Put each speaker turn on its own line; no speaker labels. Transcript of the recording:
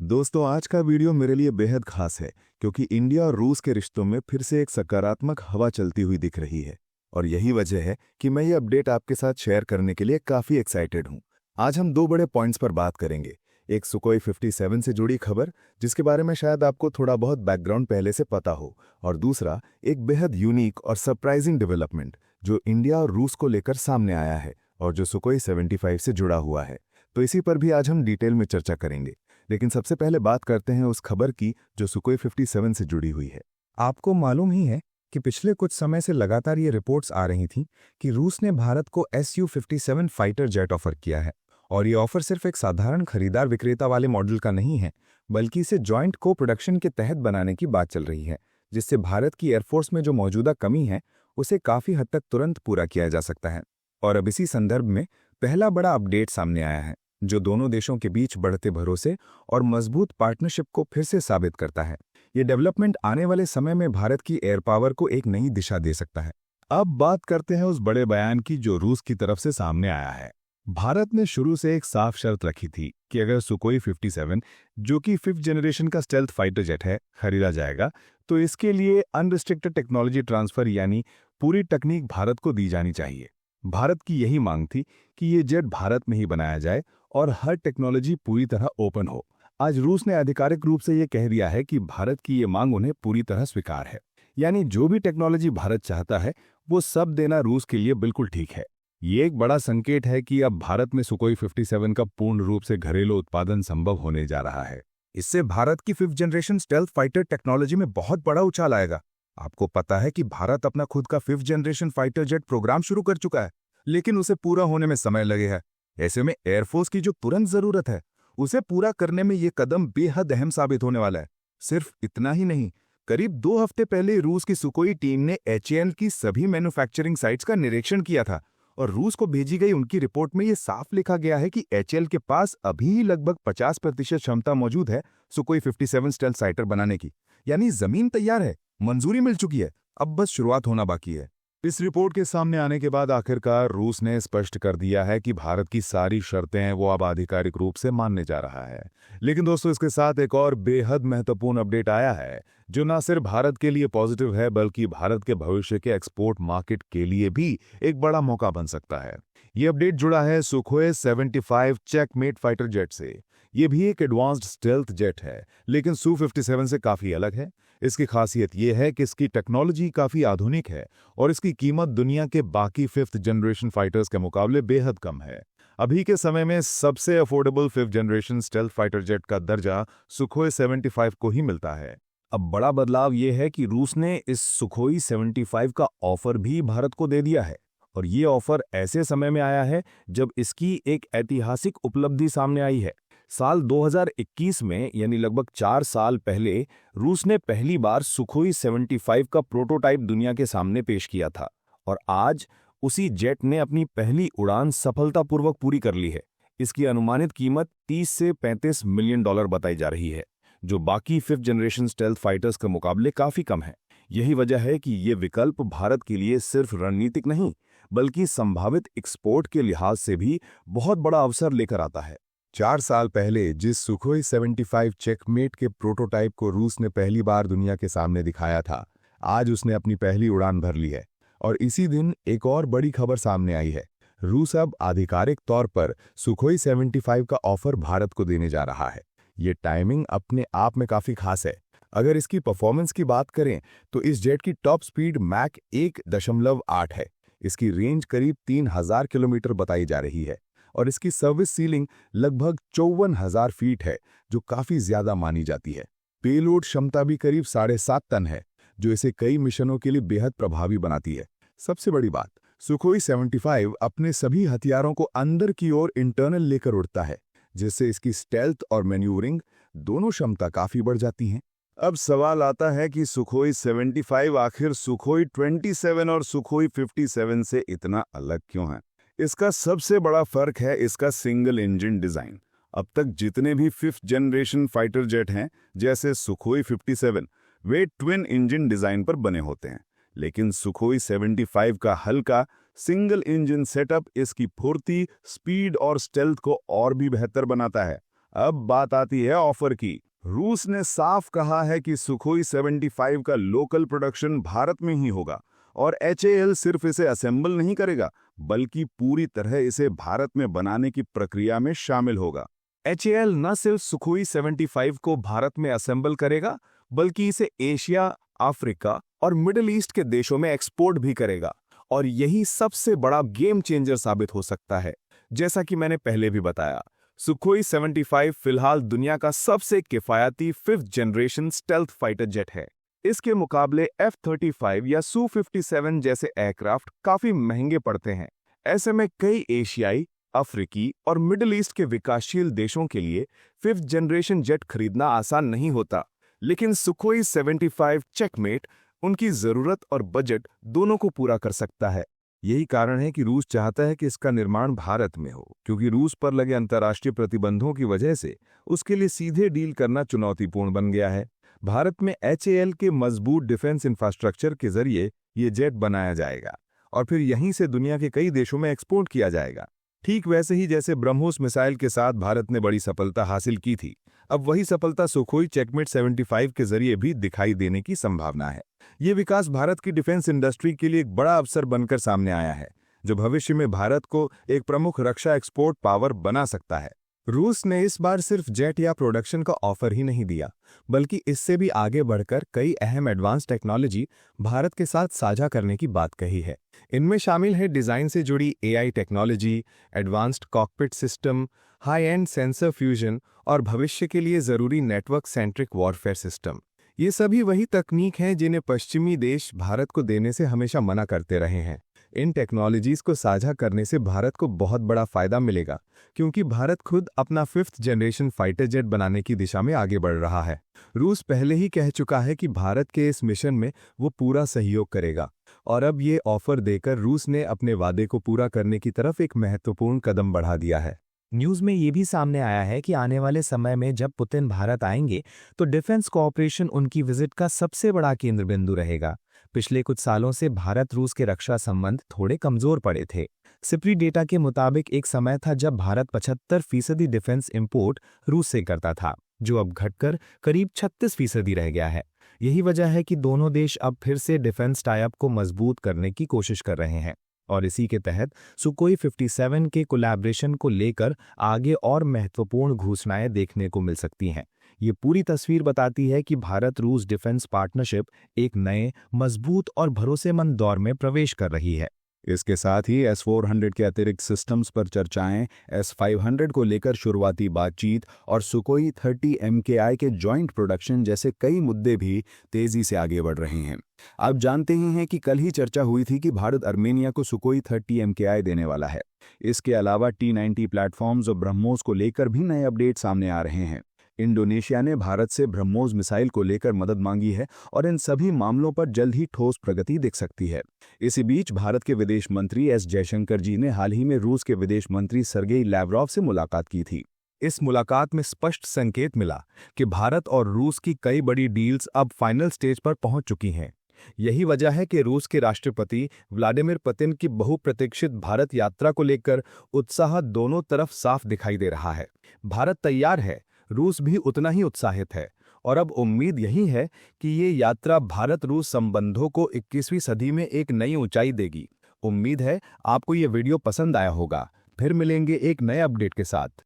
दोस्तों, आज का वीडियो मेरे लिए बेहद खास है क्योंकि इंडिया और रूस के रिश्तों में फिर से एक सकारात्मक हवा चलती हुई दिख रही है। और यही वजह है कि मैं ये अपडेट आपके साथ शेयर करने के लिए काफी एक्साइटेड हूँ। आज हम दो बड़े पॉइंट्स पर बात करेंगे। एक सुकोई 57 से जुड़ी खबर, जिसके बारे में शायद आपको थोड़ा बहुत बैकग्राउंड पहले से पता हो, और दूसरा एक बेहद यूनिक और सरप्राइजिंग डेवलपमेंट जो इंडिया और रूस को लेकर सामने आया है और जो सुकोई 75 से जुड़ा हुआ है। तो इसी पर भी आज हम डिटेल में चर्चा करेंगे। लेकिन सबसे पहले बात करते हैं उस खबर की जो सुकोई 57 से जुड़ी हुई है।
आपको मालूम ही है कि पिछले कुछ समय से लगातार ये रिपोर्ट्स आ रही थीं कि रूस ने भारत को Su-57 फाइटर जेट ऑफर किया है। और ये ऑफर सिर्फ एक साधारण खरीदार विक्रेता वाले मॉडल का नहीं है, बल्कि इसे जॉइंट को प्रोडक्शन के तहत बनाने की बात चल रही है, जिससे भारत की एयरफोर्स में जो मौजूदा कमी है उसे काफी हद तक तुरंत पूरा किया जा सकता है। और अब इसी संदर्भ में पहला बड़ा अपडेट सामने आया है जो दोनों देशों के बीच बढ़ते भरोसे और मजबूत पार्टनरशिप को फिर से साबित करता है। ये डेवलपमेंट आने वाले समय में भारत की एयर पावर को एक नई दिशा दे सकता है।
अब बात करते हैं उस बड़े बयान की जो रूस की तरफ से सामने आया है। भारत ने शुरू से एक साफ शर्त रखी थी कि अगर सुकोई 57, जो कि 5th जनरेशन का स्टेल्थ फाइटर जेट है, खरीदा जाएगा तो इसके लिए अनरिस्ट्रिक्टेड टेक्नोलॉजी ट्रांसफर यानी पूरी तकनीक भारत को दी जानी चाहिए। भारत की यही मांग थी कि ये जेट भारत में ही बनाया जाए और हर टेक्नोलॉजी पूरी तरह ओपन हो। आज रूस ने आधिकारिक रूप से ये कह दिया है कि भारत की ये मांग उन्हें पूरी तरह स्वीकार है, यानी जो भी टेक्नोलॉजी भारत चाहता है वो सब देना रूस के लिए बिल्कुल ठीक है। ये एक बड़ा संकेत है कि अब भारत में सुकोई 57 का पूर्ण रूप से घरेलू उत्पादन संभव होने जा रहा है।
इससे भारत की 5th generation stealth fighter technology में बहुत बड़ा उछाल आएगा। आपको पता है कि भारत अपना खुद का 5th generation fighter jet programme शुरू कर चुका है, लेकिन उसे पूरा होने में समय लगेगा। ऐसे में एयरफोर्स की जो तुरंत जरूरत है उसे पूरा करने में ये कदम बेहद अहम साबित होने वाला है। सिर्फ इतना ही नहीं, करीब 2 हफ्ते पहले रूस की सुकोई टीम ने HAL की सभी मैन्युफैक्चरिंग साइट्स का निरीक्षण किया था और रूस को भेजी गई उनकी रिपोर्ट में ये साफ लिखा गया है कि HAL के पास अभी लगभग 50% क्षमता मौजूद है सुकोई 57 स्टेल्थ फाइटर बनाने की। यानी जमीन तैयार है, मंजूरी मिल चुकी है, अब बस शुरुआत होना बाकी है।
इस रिपोर्ट के सामने आने के बाद आखिरकार रूस ने स्पष्ट कर दिया है कि भारत की सारी शर्तें वो अब आधिकारिक रूप से मानने जा रहा है। लेकिन दोस्तों, इसके साथ एक और बेहद महत्वपूर्ण अपडेट आया है जो न सिर्फ भारत के लिए पॉजिटिव है बल्कि भारत के भविष्य के एक्सपोर्ट मार्केट के लिए भी एक बड़ा मौका बन सकता है। ये अपडेट जुड़ा है सुखोई 75 चेकमेट फाइटर जेट से। ये भी एक एडवांस्ड स्टेल्थ जेट है, लेकिन Su-57 से काफी अलग है। इसकी खासियत यह है कि इसकी टेक्नोलॉजी काफी आधुनिक है और इसकी कीमत दुनिया के बाकी 5th जनरेशन फाइटर्स के मुकाबले बेहद कम है। अभी के समय में सबसे affordable 5th generation stealth fighter jet का दर्जा सुखोई 75 को ही मिलता है।
अब बड़ा बदलाव ये है कि रूस ने इस सुखोई 75 का ऑफर भी भारत को दे दिया है, और ये ऑफर ऐसे समय में आया है जब इसकी एक ऐतिहासिक उपलब्धि सामने आई है। साल 2021 में, यानी लगभग 4 साल पहले, रूस ने पहली बार सुखोई 75 का प्रोटोटाइप दुनिया के सामने पेश किया था और आज उसी जेट ने अपनी पहली उड़ान सफलतापूर्वक पूरी कर ली है। इसकी अनुमानित कीमत 30 से 35 मिलियन डॉलर बताई जा रही है, जो बाकी 5th जनरेशन स्टेल्थ फाइटर्स के मुकाबले काफी कम है। यही वजह है कि ये विकल्प भारत के लिए सिर्फ रणनीतिक नहीं बल्कि संभावित एक्सपोर्ट के लिहाज से भी बहुत बड़ा अवसर लेकर आता है।
4 साल पहले जिस सुखोई 75 चेकमेट के प्रोटोटाइप को रूस ने पहली बार दुनिया के सामने दिखाया था, आज उसने अपनी पहली उड़ान भर ली है। और इसी दिन एक और बड़ी खबर सामने आई है। रूस अब आधिकारिक तौर पर सुखोई 75 का ऑफर भारत को देने जा रहा है। ये टाइमिंग अपने आप में काफी खास है। अगर इसकी परफॉर्मेंस की बात करें तो इस जेट की टॉप स्पीड मैक 1.8 है। इसकी रेंज करीब 3000 किलोमीटर बताई जा रही है और इसकी सर्विस सीलिंग लगभग 54,000 फीट है, जो काफी ज्यादा मानी जाती है। पेलोड क्षमता भी करीब 7.5 टन है, जो इसे कई मिशनों के लिए बेहद प्रभावी बनाती है। सबसे बड़ी बात, सुखोई 75 अपने सभी हथियारों को अंदर की ओर इंटरनल लेकर उड़ता है, जिससे इसकी स्टेल्थ और मैन्यूवरिंग दोनों क्षमता काफी बढ़ जाती हैं। अब सवाल आता है कि सुखोई 75 आखिर सुखोई 27 और सुखोई 57 से इतना अलग क्यों है? इसका सबसे बड़ा फर्क है इसका सिंगल इंजन डिजाइन। अब तक जितने भी 5th जनरेशन फाइटर जेट हैं, जैसे सुखोई 57, वे ट्विन इंजन डिजाइन पर बने होते हैं, लेकिन सुखोई 75 का हल्का सिंगल इंजन सेटअप इसकी फुर्ती, स्पीड और स्टेल्थ को और भी बेहतर बनाता है।
अब बात आती है ऑफर की। रूस ने साफ कहा है कि सुखोई 75 का लोकल प्रोडक्शन भारत में ही होगा और HAL सिर्फ इसे असेंबल नहीं करेगा बल्कि पूरी तरह इसे भारत में बनाने की प्रक्रिया में शामिल होगा। HAL न सिर्फ सुखोई 75 को भारत में असेंबल करेगा बल्कि इसे एशिया, अफ्रीका और मिडिल ईस्ट के देशों में एक्सपोर्ट भी करेगा और यही सबसे बड़ा गेम चेंजर साबित हो सकता है। जैसा कि मैंने पहले भी बताया, सुखोई 75 फिलहाल दुनिया का सबसे किफायती 5th generation stealth fighter jet है। इसके मुकाबले F-35 या Su-57 जैसे एयरक्राफ्ट काफी महंगे पड़ते हैं। ऐसे में कई एशियाई, अफ्रीकी और मिडिल ईस्ट के विकासशील देशों के लिए 5th जनरेशन जेट खरीदना आसान नहीं होता, लेकिन सुखोई 75 चेकमेट उनकी जरूरत और बजट दोनों को पूरा कर सकता है। यही कारण है कि रूस चाहता है कि इसका निर्माण भारत में हो, क्योंकि रूस पर लगे अंतर्राष्ट्रीय प्रतिबंधों की वजह से उसके लिए सीधे डील करना चुनौतीपूर्ण बन गया है। भारत में HAL के मजबूत डिफेंस इंफ्रास्ट्रक्चर के जरिए ये जेट बनाया जाएगा और फिर यहीं से दुनिया के कई देशों में एक्सपोर्ट किया जाएगा। ठीक वैसे ही जैसे ब्रह्मोस मिसाइल के साथ भारत ने बड़ी सफलता हासिल की थी, अब वही सफलता सुखोई चेकमेट 75 के जरिए भी दिखाई देने की संभावना है। ये विकास भारत की डिफेंस इंडस्ट्री के लिए एक बड़ा अवसर बनकर सामने आया है, जो भविष्य में भारत को एक प्रमुख रक्षा एक्सपोर्ट पावर बना सकता है। रूस ने इस बार सिर्फ जेट या प्रोडक्शन का ऑफर ही नहीं दिया, बल्कि इससे भी आगे बढ़कर कई अहम एडवांस टेक्नोलॉजी भारत के साथ साझा करने की बात कही है। इनमें शामिल है डिजाइन से जुड़ी AI technology, advanced cockpit system, high and sensor fusion और भविष्य के लिए जरूरी नेटवर्क सेंट्रिक वॉरफेयर सिस्टम। ये सभी वही तकनीक हैं जिन्हें पश्चिमी देश भारत को देने से हमेशा मना करते रहे हैं। इन टेक्नोलॉजीज को साझा करने से भारत को बहुत बड़ा फायदा मिलेगा, क्योंकि भारत खुद अपना 5th जनरेशन फाइटर जेट बनाने की दिशा में आगे बढ़ रहा है। रूस पहले ही कह चुका है कि भारत के इस मिशन में वो पूरा सहयोग करेगा और अब ये ऑफर देकर रूस ने अपने वादे को पूरा करने की तरफ एक महत्वपूर्ण कदम बढ़ा दिया है।
न्यूज़ में ये भी सामने आया है कि आने वाले समय में जब पुतिन भारत आएंगे तो डिफेंस कोऑपरेशन उनकी विजिट का सबसे बड़ा केंद्र बिंदु रहेगा। पिछले कुछ सालों से भारत रूस के रक्षा संबंध थोड़े कमजोर पड़े थे। सिप्री डेटा के मुताबिक एक समय था जब भारत 75% डिफेंस इंपोर्ट रूस से करता था, जो अब घटकर करीब 36% रह गया है। यही वजह है कि दोनों देश अब फिर से डिफेंस टाई-अप को मजबूत करने की कोशिश कर रहे हैं और इसी के तहत सुखोई 57 के कोलैबोरेशन को लेकर आगे और महत्वपूर्ण घोषणाएं देखने को मिल सकती हैं। ये पूरी तस्वीर बताती है कि भारत रूस डिफेंस पार्टनरशिप एक नए, मजबूत और भरोसेमंद दौर में प्रवेश कर रही है।
इसके साथ ही S-400 के अतिरिक्त सिस्टम्स पर चर्चाएं, S-500 को लेकर शुरुआती बातचीत और सुखोई 30 MKI के जॉइंट प्रोडक्शन जैसे कई मुद्दे भी तेजी से आगे बढ़ रहे हैं। आप जानते ही हैं कि कल ही चर्चा हुई थी कि भारत अर्मेनिया को सुखोई 30 MKI देने वाला है। इसके अलावा T-90 प्लेटफॉर्म्स और ब्रह्मोस को लेकर भी नए अपडेट सामने आ रहे हैं। इंडोनेशिया ने भारत से ब्रह्मोस मिसाइल को लेकर मदद मांगी है और इन सभी मामलों पर जल्द ही ठोस प्रगति दिख सकती है। इसी बीच भारत के विदेश मंत्री S जयशंकर जी ने हाल ही में रूस के विदेश मंत्री सर्गेई लैवरोव से मुलाकात की थी। इस मुलाकात में स्पष्ट संकेत मिला कि भारत और रूस की कई बड़ी डील्स अब फाइनल स्टेज पर पहुंच चुकी हैं। यही वजह है कि रूस के राष्ट्रपति व्लादिमीर पुतिन की बहुप्रतीक्षित भारत यात्रा को लेकर उत्साह दोनों तरफ साफ दिखाई दे रहा है। भारत तैयार है, रूस भी उतना ही उत्साहित है और अब उम्मीद यही है कि ये यात्रा भारत रूस संबंधों को 21वीं सदी में एक नई ऊंचाई देगी। उम्मीद है आपको ये वीडियो पसंद आया होगा। फिर मिलेंगे एक नए अपडेट के साथ।